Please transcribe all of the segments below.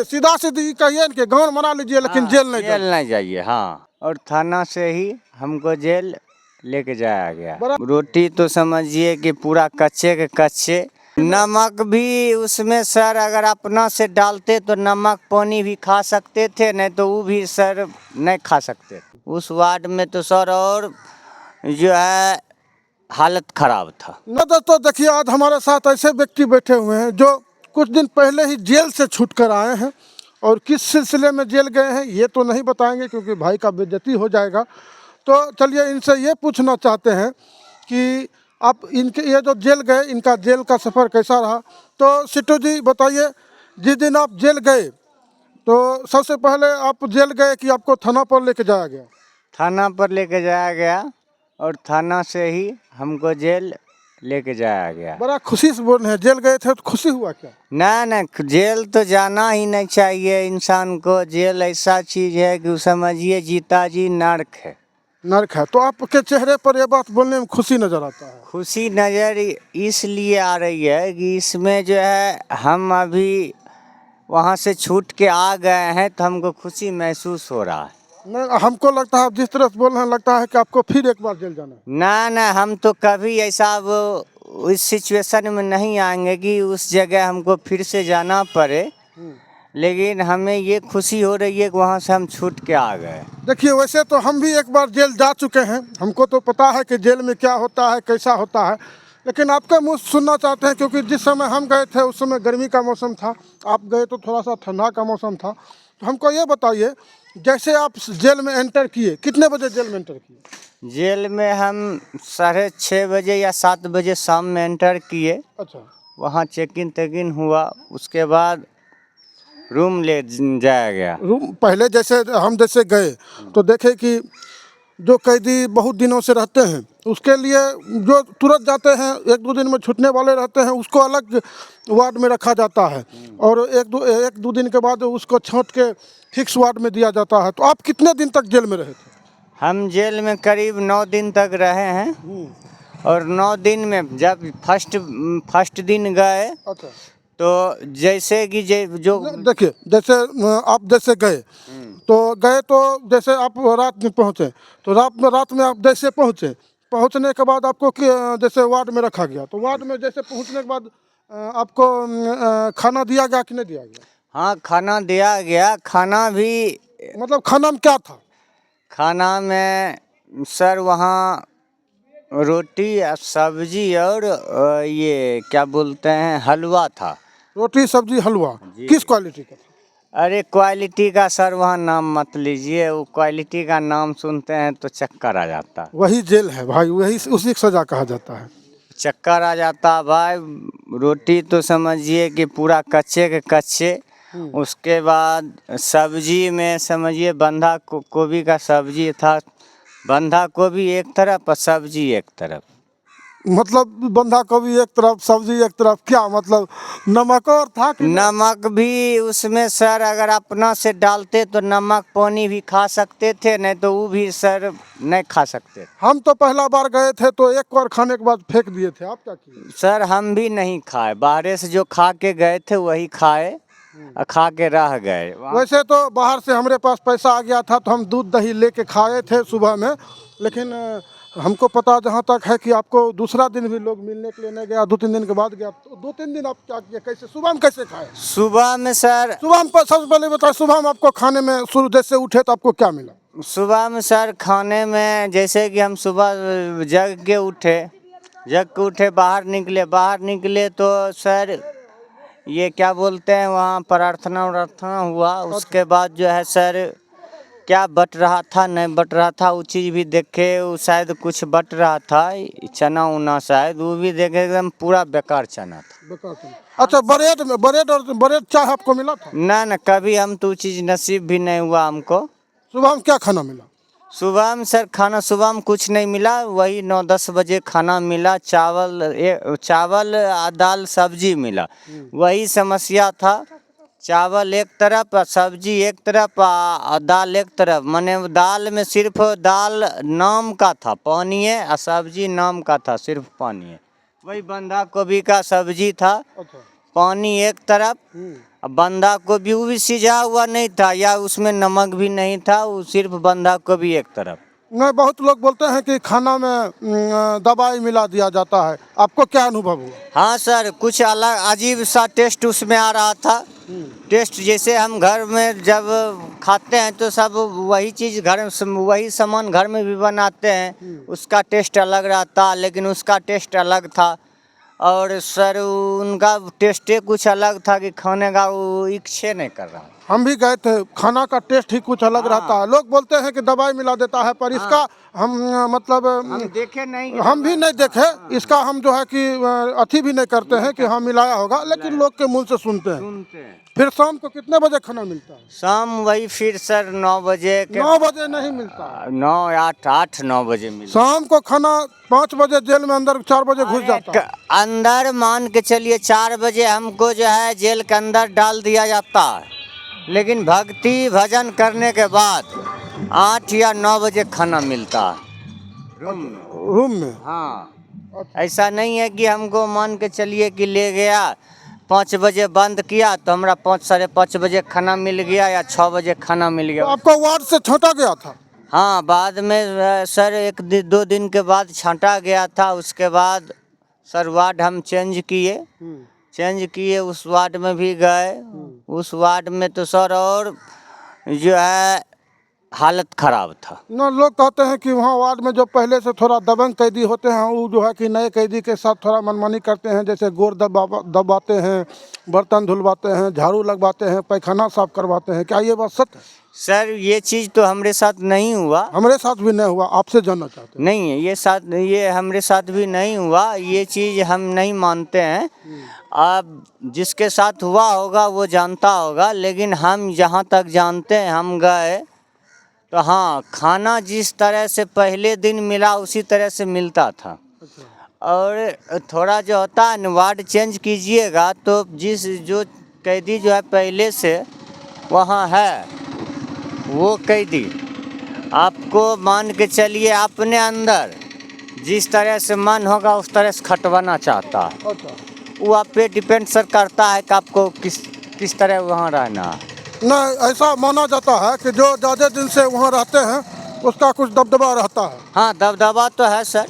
सीधा सीधी कहिए कि गाँव मना लीजिए लेकिन जेल नहीं जेल नहीं जाइए। हाँ, और थाना से ही हमको जेल लेके जाया गया। रोटी तो समझिए कि पूरा कच्चे के कच्चे, नमक भी उसमें सर अगर अपना से डालते तो नमक पानी भी खा सकते थे, नहीं तो वो भी सर नहीं खा सकते। उस वार्ड में तो सर और जो है हालत खराब था। न दोस्तों देखिए, आज हमारे साथ ऐसे व्यक्ति बैठे हुए हैं जो कुछ दिन पहले ही जेल से छूट कर आए हैं, और किस सिलसिले में जेल गए हैं ये तो नहीं बताएंगे क्योंकि भाई का बेइज्जती हो जाएगा। तो चलिए इनसे ये पूछना चाहते हैं कि आप इनके ये जो जेल गए, इनका जेल का सफ़र कैसा रहा। तो सिट्टू जी बताइए, जिस दिन आप जेल गए तो सबसे पहले आप जेल गए कि आपको थाना पर लेके जाया गया? थाना पर लेके जाया गया और थाना से ही हमको जेल लेके जाया गया। बड़ा खुशी से बोल रहे हैं, जेल गए थे तो खुशी हुआ क्या? ना जेल तो जाना ही नहीं चाहिए इंसान को। जेल ऐसा चीज है कि समझिए जीता जी नर्क है। नर्क है। तो आपके चेहरे पर यह बात बोलने में खुशी नजर आता है? खुशी नजर इसलिए आ रही है कि इसमें जो है हम अभी वहाँ से छूट के आ गए हैं तो हमको खुशी महसूस हो रहा है। नहीं, हमको लगता है आप जिस तरह से बोल रहे हैं लगता है कि आपको फिर एक बार जेल जाना है। ना हम तो कभी ऐसा वो उस सिचुएशन में नहीं आएंगे कि उस जगह हमको फिर से जाना पड़े, लेकिन हमें ये खुशी हो रही है कि वहाँ से हम छूट के आ गए। देखिए, वैसे तो हम भी एक बार जेल जा चुके हैं, हमको तो पता है कि जेल में क्या होता है, कैसा होता है, लेकिन आपका मुँह सुनना चाहते हैं क्योंकि जिस समय हम गए थे उस समय गर्मी का मौसम था, आप गए तो थोड़ा सा ठंडा का मौसम था। तो हमको ये बताइए, जैसे आप जेल में एंटर किए, कितने बजे जेल में एंटर किए? जेल में हम 6:30 बजे या 7 बजे शाम में एंटर किए। अच्छा। वहाँ चेक इन हुआ, उसके बाद रूम ले जाया गया। रूम पहले जैसे हम जैसे गए तो देखे कि जो कैदी बहुत दिनों से रहते हैं उसके लिए जो तुरंत जाते हैं, 1-2 दिन में छूटने वाले रहते हैं, उसको अलग वार्ड में रखा जाता है, और 1-2 दिन के बाद उसको छांट के फिक्स वार्ड में दिया जाता है। तो आप कितने दिन तक जेल में रहे थे? हम जेल में करीब 9 दिन तक रहे हैं, और 9 दिन में जब फर्स्ट दिन गए, अच्छा। तो जैसे कि जो देखिए, जैसे आप जैसे गए तो जैसे आप रात में पहुँचे, तो रात में आप जैसे पहुँचने के बाद आपको जैसे वार्ड में रखा गया, तो वार्ड में जैसे पहुँचने के बाद आपको खाना दिया गया कि नहीं दिया गया? हाँ, खाना दिया गया। खाना भी मतलब खाना में क्या था? खाना में सर वहाँ रोटी सब्जी और ये क्या बोलते हैं हलवा था। रोटी सब्जी हलवा। किस क्वालिटी का था? अरे क्वालिटी का सर वहाँ नाम मत लीजिए, वो क्वालिटी का नाम सुनते हैं तो चक्कर आ जाता है। वही जेल है भाई, वही उसी की सजा कहा जाता है। चक्कर आ जाता भाई। रोटी तो समझिए कि पूरा कच्चे के कच्चे, उसके बाद सब्जी में समझिए बंधा गोभी का सब्जी था। बंधा गोभी एक तरफ और सब्जी एक तरफ। मतलब बंधा गोभी एक तरफ सब्जी एक तरफ, क्या मतलब नमक और था कि नमक भी उसमें सर अगर अपना से डालते तो नमक पानी भी खा सकते थे, नहीं तो वो भी सर नहीं खा सकते। हम तो पहला बार गए थे तो एक बार खाने के बाद फेंक दिए थे, आप क्या किए? सर हम भी नहीं खाए, बाहर से जो खा के गए थे वही खाए और खा के रह गए। वैसे तो बाहर से हमारे पास पैसा आ गया था तो हम दूध दही लेके खाए थे सुबह में, लेकिन हमको पता जहाँ तक है कि आपको दूसरा दिन भी लोग मिलने के लिए नहीं गया, 2-3 दिन के बाद गया। तो 2-3 दिन आप क्या किए, कैसे सुबह में कैसे खाए? सुबह में सर सुबह में सबसे पहले बताए, सुबह में आपको खाने में शुरू जैसे उठे तो आपको क्या मिला? सुबह में सर खाने में जैसे कि हम सुबह जग के उठे बाहर निकले तो सर ये क्या बोलते हैं वहाँ प्रार्थना हुआ। उसके बाद जो है सर क्या बट रहा था नहीं बट रहा था वो चीज़ भी देखे, वो शायद कुछ बट रहा था चना उना, शायद वो भी देखे, एकदम पूरा बेकार चना था। अच्छा, ब्रेड चाय आपको मिला था? ना कभी हम तो चीज़ नसीब भी नहीं हुआ हमको। सुबह में क्या खाना मिला? सुबह में सर खाना सुबह में कुछ नहीं मिला, वही 9-10 बजे खाना मिला। चावल दाल सब्जी मिला, वही समस्या था। चावल एक तरफ और सब्जी एक तरफ और दाल एक तरफ, माने दाल में सिर्फ दाल नाम का था, पानी है, और सब्जी नाम का था सिर्फ पानी है। वही बंधा गोभी का सब्जी था, पानी एक तरफ, अब बंधा गोभी वो भी सिझा हुआ नहीं था या उसमें नमक भी नहीं था, वो सिर्फ बंधा गोभी एक तरफ। नहीं, बहुत लोग बोलते हैं कि खाना में दवाई मिला दिया जाता है, आपको क्या अनुभव हुआ? हाँ सर, कुछ अलग अजीब सा टेस्ट उसमें आ रहा था। टेस्ट जैसे हम घर में जब खाते हैं तो सब वही चीज़ घर में, वही सामान घर में भी बनाते हैं, उसका टेस्ट अलग रहता, लेकिन उसका टेस्ट अलग था। और सर उनका टेस्टे कुछ अलग था कि खाने का वो इच्छा नहीं कर रहा। हम भी गए थे, खाना का टेस्ट ही कुछ अलग रहता है। लोग बोलते हैं कि दवाई मिला देता है, पर इसका हम मतलब हम देखे नहीं, हम भी नहीं देखे, इसका हम जो है कि अथी भी नहीं करते हैं कि हाँ मिलाया होगा, लेकिन लोग के मुंह से सुनते हैं। फिर शाम को कितने बजे खाना मिलता है? शाम वही फिर सर 9 बजे के, 9 बजे नहीं मिलता है। 9 8 9 बजे मिलता। शाम को खाना 5 बजे जेल में अंदर 4 बजे घुस जाता है। अंदर मान के चलिए 4 बजे हमको जो है जेल के अंदर डाल दिया जाता है, लेकिन भक्ति भजन करने के बाद 8 या 9 बजे खाना मिलता है रूम में। हाँ, ऐसा नहीं है कि हमको मान के चलिए कि ले गया 5 बजे बंद किया तो हमरा 5 साढ़े 5 बजे खाना मिल गया या 6 बजे खाना मिल तो गया। आपको वार्ड से छांटा गया था? हाँ, बाद में सर 1-2 दिन के बाद छांटा गया था। उसके बाद सर वार्ड हम चेंज किए, उस वार्ड में भी गए। उस वार्ड में तो सर और जो है हालत खराब था। ना, लोग कहते हैं कि वहाँ वार्ड में जो पहले से थोड़ा दबंग कैदी होते हैं, वो जो है कि नए कैदी के साथ थोड़ा मनमानी करते हैं, जैसे गोर दबाते हैं, बर्तन धुलवाते हैं, झाड़ू लगवाते हैं, पैखाना साफ करवाते हैं। क्या ये बात सत्य है? सर ये चीज़ तो हमारे साथ नहीं हुआ। हमारे साथ भी नहीं हुआ, आपसे जानना चाहते हैं। नहीं है ये हमारे साथ भी नहीं हुआ, ये चीज़ हम नहीं मानते हैं। अब जिसके साथ हुआ होगा वो जानता होगा, लेकिन हम जहाँ तक जानते हैं, हम गए तो हाँ, खाना जिस तरह से पहले दिन मिला उसी तरह से मिलता था। और थोड़ा जो होता है न, वार्ड चेंज कीजिएगा तो जो कैदी जो है पहले से वहाँ है, वो कैदी आपको मान के चलिए अपने अंदर जिस तरह से मन होगा उस तरह से खटवाना चाहता है। वो आप पे डिपेंड सर करता है कि आपको किस तरह वहाँ रहना है। नहीं, ऐसा माना जाता है कि जो ज़्यादा दिन से वहाँ रहते हैं उसका कुछ दबदबा रहता है। हाँ, दबदबा तो है सर।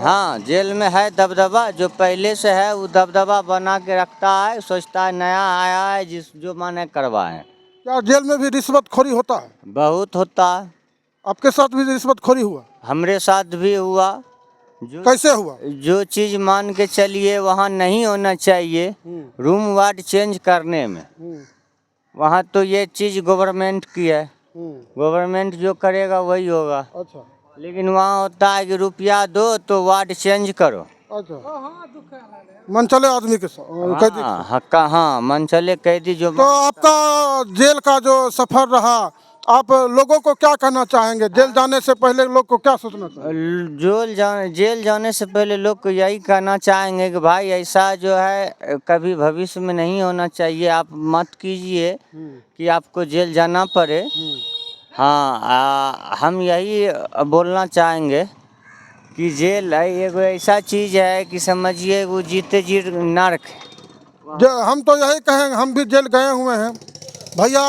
हाँ, जेल में है दबदबा, जो पहले से है वो दबदबा बना के रखता है, सोचता है नया आया है जो माने करवाएं। क्या जेल में भी रिश्वतखोरी होता है? बहुत होता है। आपके साथ भी रिश्वतखोरी हुआ? हमरे साथ भी हुआ। कैसे हुआ? जो चीज़ मान के चलिए वहाँ नहीं होना चाहिए, रूम वार्ड चेंज करने में, वहाँ तो ये चीज़ गवर्नमेंट की है, गवर्नमेंट जो करेगा वही होगा। अच्छा। लेकिन वहाँ होता है कि रुपया दो तो वार्ड चेंज करो। अच्छा, मनचले आदमी के साथ कैदी। हाँ, मनचले कैदी जो। तो आपका जेल का जो सफर रहा, आप लोगों को क्या कहना चाहेंगे? जेल जाने से पहले लोग को क्या सोचना चाहिए? जेल जाने से पहले लोग को यही कहना चाहेंगे कि भाई ऐसा जो है कभी भविष्य में नहीं होना चाहिए। आप मत कीजिए कि आपको जेल जाना पड़े। हाँ, हम यही बोलना चाहेंगे कि जेल एक ऐसा चीज़ है कि समझिए वो जीते जी नर्क है। हम तो यही कहेंगे, हम भी जेल गए हुए हैं भैया,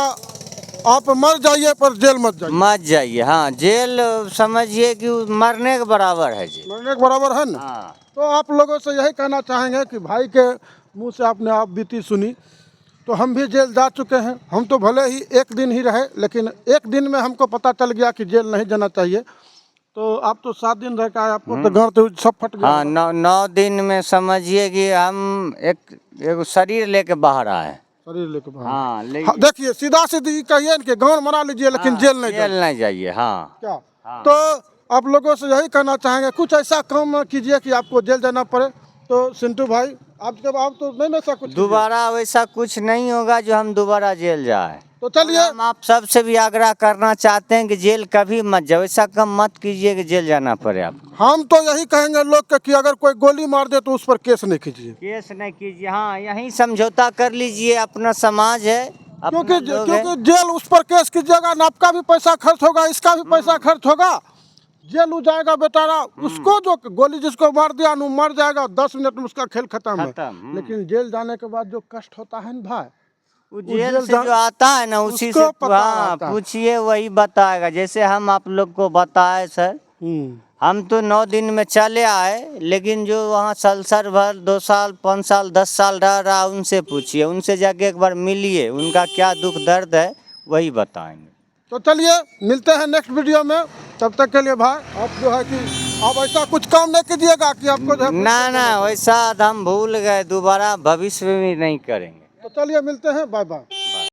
आप मर जाइए पर जेल मत जाइए। हाँ, जेल समझिए कि मरने के बराबर है जेल। मरने के बराबर है ना। हाँ। तो आप लोगों से यही कहना चाहेंगे कि भाई के मुंह से आपने आप बीती सुनी, तो हम भी जेल जा चुके हैं। हम तो भले ही 1 दिन ही रहे, लेकिन 1 दिन में हमको पता चल गया कि जेल नहीं जाना चाहिए। तो आप तो 7 दिन रह के आए, आपको तो घर तो सब फट गया। हाँ, 9 दिन में समझिए कि हम एक शरीर लेके बाहर आए। शरीर लेके बाहर। हाँ, लेकिन देखिए, सीधा सीधी कहिए कि गाँव मरा लीजिए, लेकिन जेल नहीं जाइए। हाँ, क्या? तो आप लोगों से यही कहना चाहेंगे, कुछ ऐसा काम कीजिए कि आपको जेल जाना पड़े। तो सिंटू भाई, आप तो नहीं ऐसा कुछ दोबारा वैसा कुछ नहीं होगा जो हम दोबारा जेल जाए। तो चलिए, हम आप सबसे भी आग्रह करना चाहते हैं कि जेल कभी मत जाओ, ऐसा काम मत कीजिए कि जेल जाना पड़े आप। हम तो यही कहेंगे लोग के कि अगर कोई गोली मार दे तो उस पर केस नहीं कीजिए। हाँ, यही समझौता कर लीजिए, अपना समाज है। क्योंकि जेल उस पर केस कीजिएगा ना, आपका भी पैसा खर्च होगा, इसका भी पैसा खर्च होगा। जेल हो जाएगा बेचारा, उसको जो गोली जिसको मार दिया वो मर जाएगा, 10 मिनट में उसका खेल खत्म है। खत्म। लेकिन जेल जाने के बाद जो कष्ट होता है ना भाई, वो वो जेल जेल से जा- जो आता है ना उसी से उसको पता हाँ रहता है। पूछिए, वही बताएगा। जैसे हम आप लोग को बताए सर, हम तो 9 दिन में चले आए, लेकिन जो वहाँ साल भर 2 साल 5 साल 10 साल रह रहा, उनसे पूछिए, उनसे जाके एक बार मिलिए, उनका क्या दुख दर्द है वही बताएंगे। तो चलिए मिलते हैं नेक्स्ट वीडियो में, तब तक के लिए भाई आप जो है कि आप ऐसा कुछ काम नहीं कीजिएगा कि आपको जो है ना ना वैसा हम भूल गए, दोबारा भविष्य में भी नहीं करेंगे। तो चलिए मिलते हैं, बाय बाय।